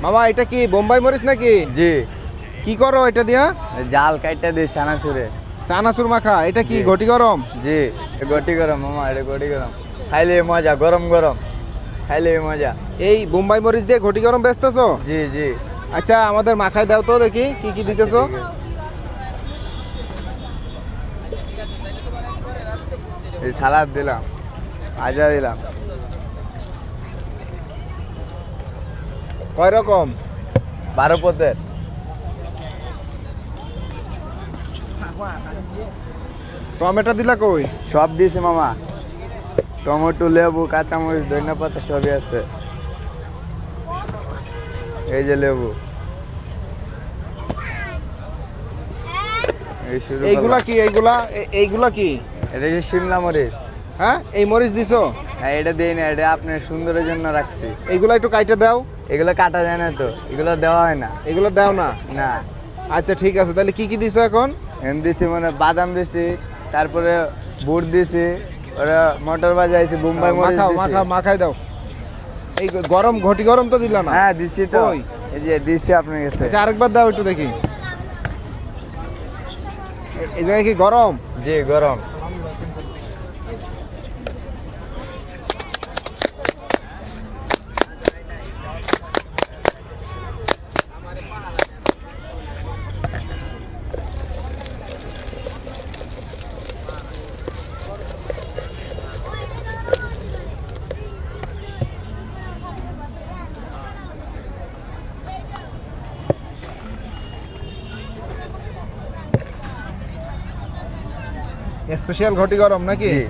মামা এটা কি বোম্বাই মরিচ নাকি? জি। কি করো এটা দিয়া? জাল কাইটা দিই চানাচুরে। চানাচুর মাখা, এটা কি জি। ঘটি গরম? জি, গটি গরম মামা, এটা গটি গরম। খাইলে মজা, গরম গরম খাইলে মজা। এই বোম্বাই মরিচ দিয়ে ঘটি গরম বেচতেছো? জি জি। আচ্ছা আমাদের মাখায় দাও তো দেখি কি কি দিতেছো। ঠিক আছে। এই সালাদ দিলাম, ভাজা দিলাম। কয় রকম? 12 পদের। টমেটো দিলা কই? সব দিয়েছে মামা, টমেটো, লেবু, কাঁচামরিচ, ধনিয়া পাতা সবই আছে। এই যে লেবু, এই শুরু এইগুলা করলাম। কি? এইগুলা কি? এটা যে শিমলা মরিচ। হ্যাঁ এই মরিচ দিছো? হ্যাঁ, এটা দিই না, এটা আপনার সুন্দরের জন্য রাখছি। এইগুলা একটু কাইটে দাও। এগুলো কাটা যায় না তো, এগুলো দেওয়া হয় না। এগুলো দাও না? না। আচ্ছা ঠিক আছে, তাহলে কি কি দিছো এখন? এম দিছি মানে বাদাম দিছি, তারপরে বুট দিছি, ওরা মটর বাজাইছি, বোম্বাই মরিচ মাখাও দিছি। মাখাই দাও। এই গরম ঘটি গরম তো দিলা না? হ্যাঁ দিছি তো। কই? এই যে দিছি আপনার কাছে। আচ্ছা আরেকবার দাও একটু দেখি। এই জায়গায় কি গরম? জি গরম। স্পেশাল ঘটি গরম নাকি? জি।